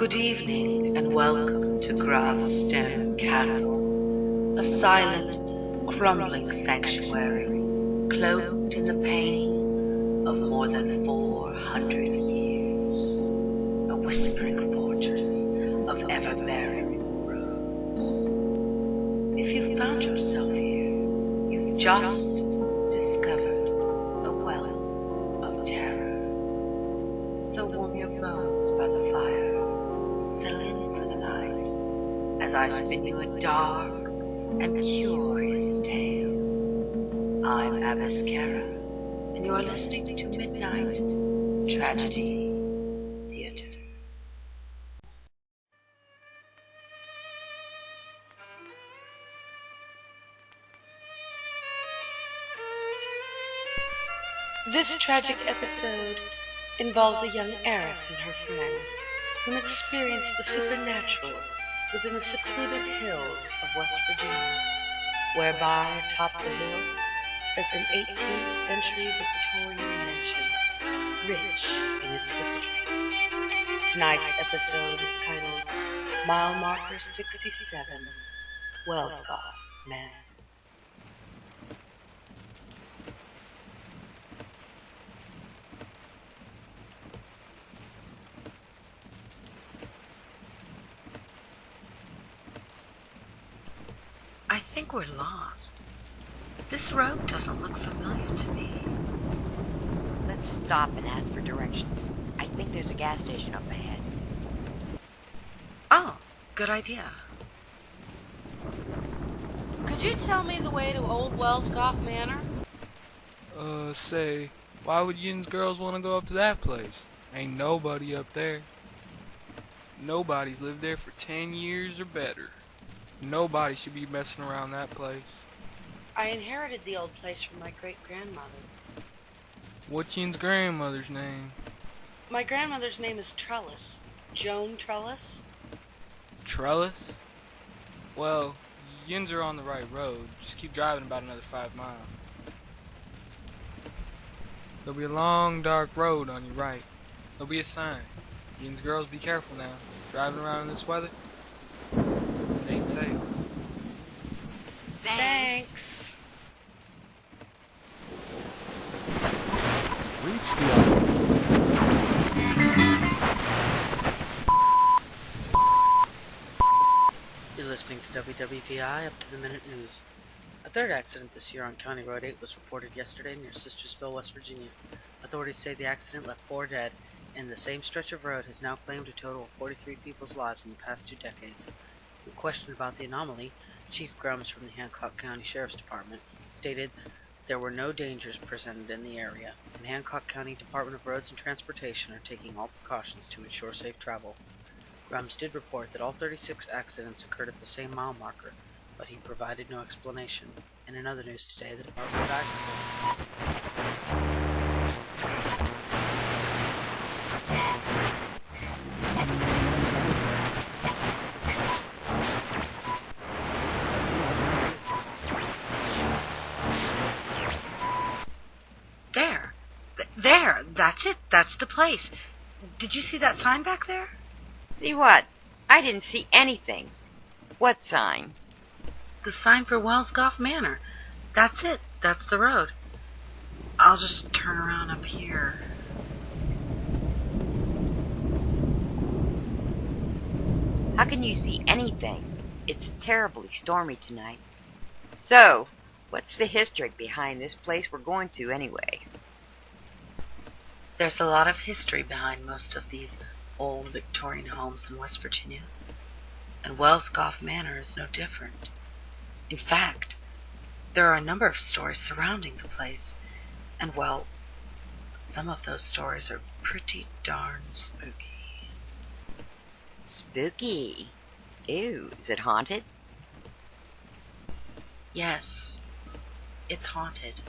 Good evening and welcome to Grathstone Castle, a silent, crumbling sanctuary cloaked in the pain of more than 400 years, a whispering fortress of ever-bearing runes. If you've found yourself here, you've just discovered a well of terror. So warm your bones by the fire. Settle in for the night as I spin you a dark and curious tale. I'm Abbess Kara, and you are listening to Midnight Tragedy Theater. This tragic episode involves a young heiress and her friend whom experienced the supernatural within the secluded hills of West Virginia, whereby atop the hill sits an 18th century Victorian mansion, rich in its history. Tonight's episode is titled Mile Marker 67, Wellscoff Manor. I think we're lost. This road doesn't look familiar to me. Let's stop and ask for directions. I think there's a gas station up ahead. Oh, good idea. Could you tell me the way to Old Wellscoff Manor? Say, why would Yin's girls want to go up to that place? Ain't nobody up there. Nobody's lived there for 10 years or better. Nobody should be messing around that place. I inherited the old place from my great-grandmother. What's Yin's grandmother's name? My grandmother's name is Trellis. Joan Trellis. Trellis? Well, Yin's are on the right road. Just keep driving about another 5 miles. There'll be a long, dark road on your right. There'll be a sign. Yin's girls, be careful now. Driving around in this weather? It ain't safe. Thanks. Reach the You're listening to WWVI Up to the Minute News. A third accident this year on County Road 8 was reported yesterday near Sistersville, West Virginia. Authorities say the accident left 4 dead, and the same stretch of road has now claimed a total of 43 people's lives in the past 2 decades. When questioned about the anomaly, Chief Grums from the Hancock County Sheriff's Department stated there were no dangers presented in the area, and Hancock County Department of Roads and Transportation are taking all precautions to ensure safe travel. Grums did report that all 36 accidents occurred at the same mile marker, but he provided no explanation. And in other news today, the Department of Agriculture There, that's it, that's the place. Did you see that sign back there? See what? I didn't see anything. What sign? The sign for Wellscoff Manor. That's it, that's the road. I'll just turn around up here. How can you see anything? It's terribly stormy tonight. So, what's the history behind this place we're going to anyway? There's a lot of history behind most of these old Victorian homes in West Virginia, and Wellscoff Manor is no different. In fact, there are a number of stories surrounding the place, and well, some of those stories are pretty darn spooky. Spooky? Ew, is it haunted? Yes, it's haunted.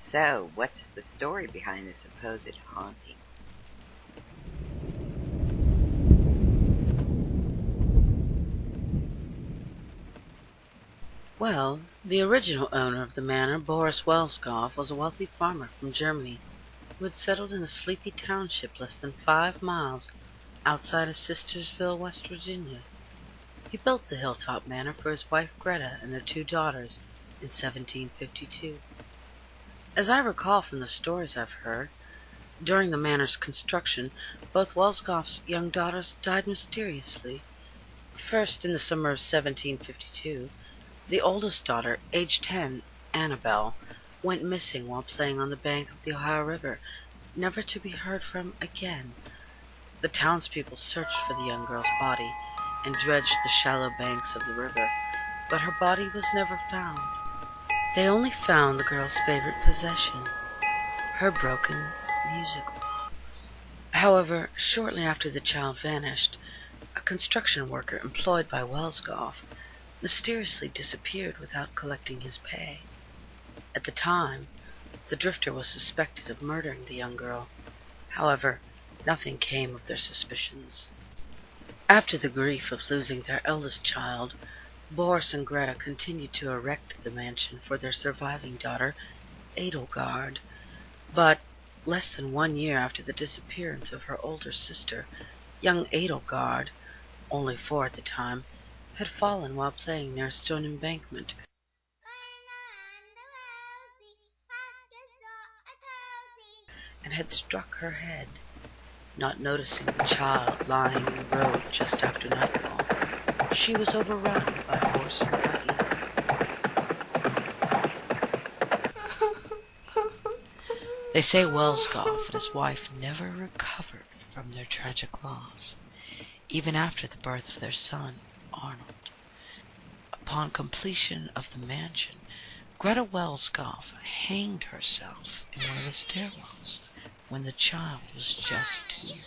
So, what's the story behind the supposed haunting? Well, the original owner of the manor, Boris Wellscoff, was a wealthy farmer from Germany who had settled in a sleepy township less than 5 miles outside of Sistersville, West Virginia. He built the Hilltop Manor for his wife Greta and their 2 daughters in 1752. As I recall from the stories I've heard, during the manor's construction, both Welsgoff's young daughters died mysteriously. First, in the summer of 1752, the oldest daughter, aged 10, Annabelle, went missing while playing on the bank of the Ohio River, never to be heard from again. The townspeople searched for the young girl's body and dredged the shallow banks of the river, but her body was never found. They only found the girl's favorite possession, her broken music box. However, shortly after the child vanished, a construction worker employed by Welsgoff mysteriously disappeared without collecting his pay. At the time, the drifter was suspected of murdering the young girl. However, nothing came of their suspicions. After the grief of losing their eldest child, Boris and Greta continued to erect the mansion for their surviving daughter, Edelgard. But less than 1 year after the disappearance of her older sister, young Edelgard, only 4 at the time, had fallen while playing near a stone embankment. And had struck her head. Not noticing the child lying in the road just after nightfall, she was overrun by a horse and buggy. They say Welsgoff and his wife never recovered from their tragic loss, even after the birth of their son, Arnold. Upon completion of the mansion, Greta Welsgoff hanged herself in one of the stairwells when the child was just 2.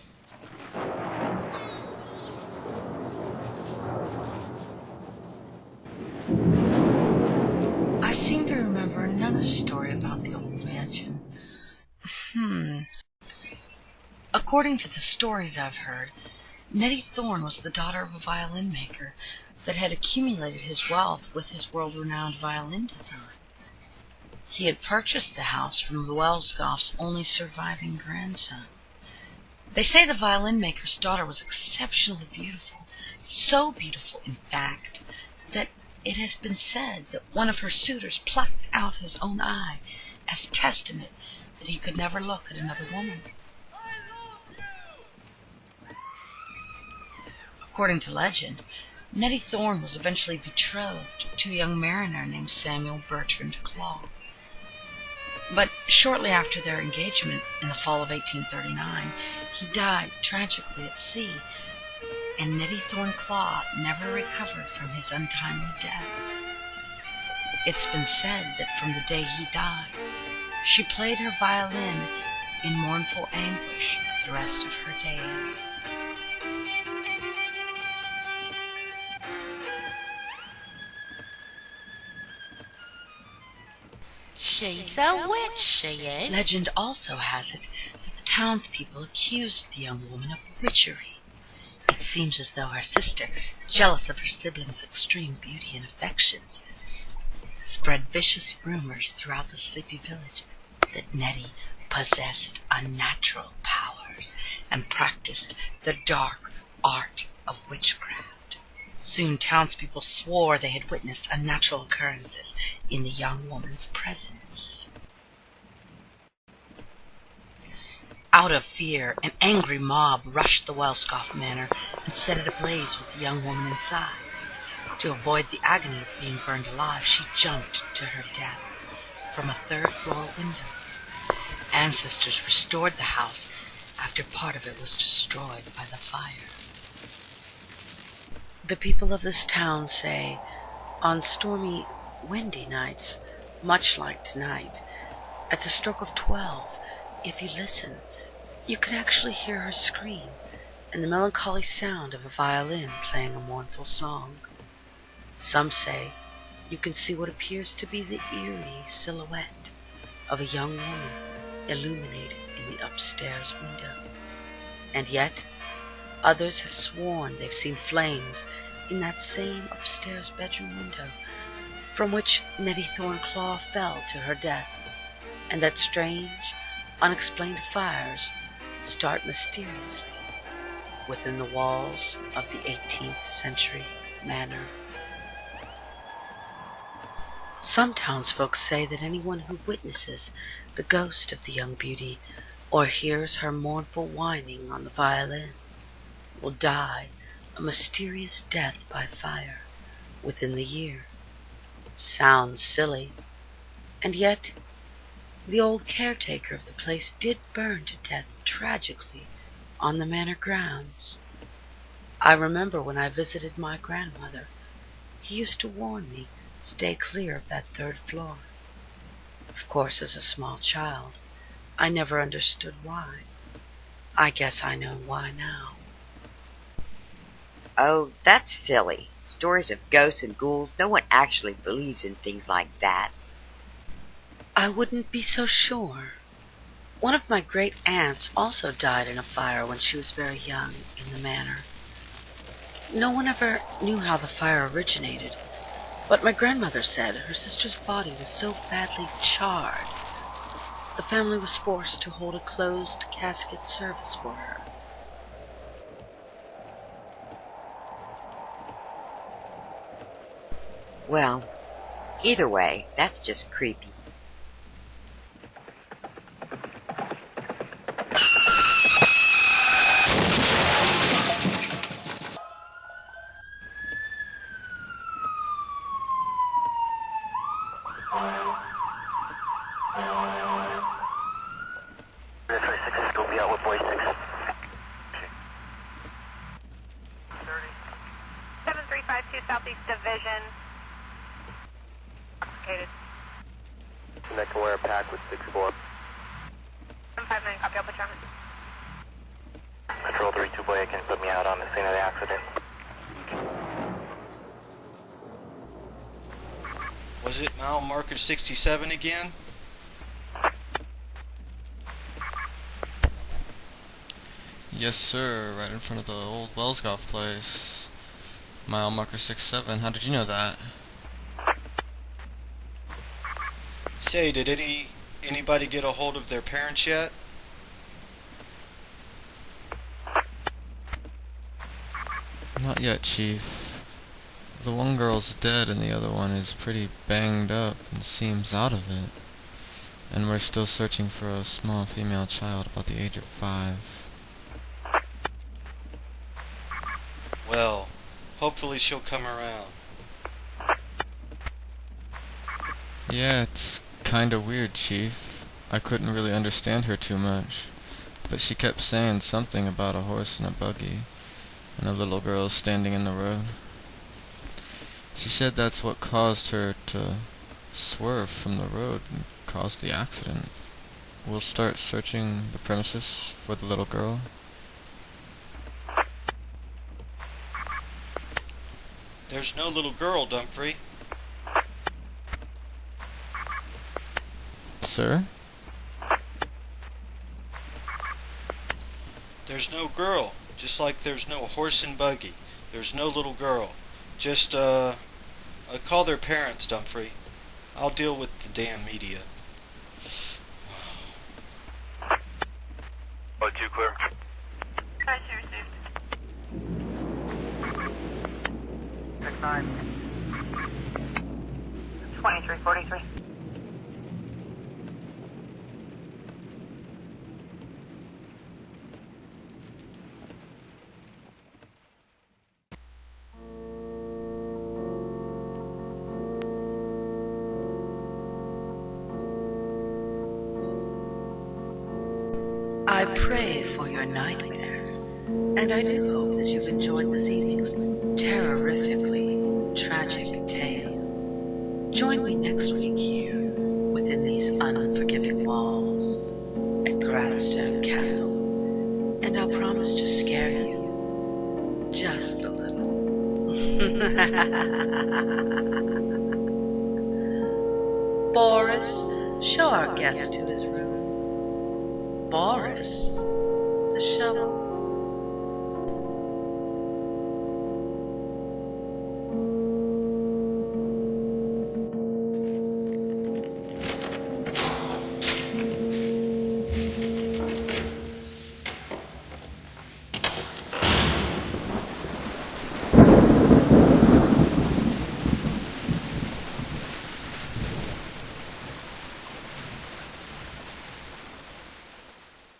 I seem to remember another story about the old mansion. According to the stories I've heard, Nettie Thorne was the daughter of a violin maker that had accumulated his wealth with his world-renowned violin design. He had purchased the house from the Welsgoff's only surviving grandson. They say the violin maker's daughter was exceptionally beautiful, so beautiful, in fact, that it has been said that one of her suitors plucked out his own eye as testament that he could never look at another woman. According to legend, Nettie Thorne was eventually betrothed to a young mariner named Samuel Bertrand Claw. But shortly after their engagement in the fall of 1839, he died tragically at sea, and Nettie Thorne Claw never recovered from his untimely death. It's been said that from the day he died, she played her violin in mournful anguish for the rest of her days. She's a witch, she is. Legend also has it that the townspeople accused the young woman of witchery. It seems as though her sister, jealous of her siblings' extreme beauty and affections, spread vicious rumors throughout the sleepy village that Nettie possessed unnatural powers and practiced the dark art of witchcraft. Soon townspeople swore they had witnessed unnatural occurrences in the young woman's presence. Out of fear, an angry mob rushed the Welsgoff manor and set it ablaze with the young woman inside. To avoid the agony of being burned alive, she jumped to her death from a 3rd-floor window. Ancestors restored the house after part of it was destroyed by the fire. The people of this town say, on stormy, windy nights, much like tonight, at the stroke of 12, if you listen, you can actually hear her scream and the melancholy sound of a violin playing a mournful song. Some say you can see what appears to be the eerie silhouette of a young woman illuminated in the upstairs window. And yet, others have sworn they've seen flames in that same upstairs bedroom window from which Nettie Thorne Claw fell to her death, and that strange, unexplained fires start mysteriously within the walls of the 18th century manor. Some townsfolk say that anyone who witnesses the ghost of the young beauty or hears her mournful whining on the violin will die a mysterious death by fire within the year. Sounds silly, and yet the old caretaker of the place did burn to death tragically on the manor grounds. I remember when I visited my grandmother, he used to warn me, stay clear of that 3rd floor. Of course, as a small child, I never understood why. I guess I know why now. Oh, that's silly. Stories of ghosts and ghouls, no one actually believes in things like that. I wouldn't be so sure. One of my great aunts also died in a fire when she was very young in the manor. No one ever knew how the fire originated, but my grandmother said her sister's body was so badly charred, the family was forced to hold a closed casket service for her. Well, either way, that's just creepy. Southeast Division. Located. Connect aware pack with 6-4. 759, copy, I'll put you on it. Control 32 boy, can you put me out on the scene of the accident? Was it mile marker 67 again? Yes, sir. Right in front of the old Wells Golf place. Mile marker 67. How did you know that? Say, did anybody get a hold of their parents yet? Not yet, Chief. The one girl's dead and the other one is pretty banged up and seems out of it. And we're still searching for a small female child about the age of 5. Well, hopefully she'll come around. Yeah, it's kinda weird, Chief. I couldn't really understand her too much, but she kept saying something about a horse and a buggy, and a little girl standing in the road. She said that's what caused her to swerve from the road and caused the accident. We'll start searching the premises for the little girl. There's no little girl, Dumfrey. Sir? There's no girl, just like there's no horse and buggy. There's no little girl. Just, call their parents, Dumfrey. I'll deal with the damn media. Oh, 2 clear. Pressure received. 6-9. 2343. I pray for your nightmares, and I do hope that you've enjoyed this evening's terrifically tragic tale. Join me next week here, within these unforgiving walls, at Grathstone Castle, and I'll promise to scare you just a little. Boris, show our guest to his room. Boris, the shovel.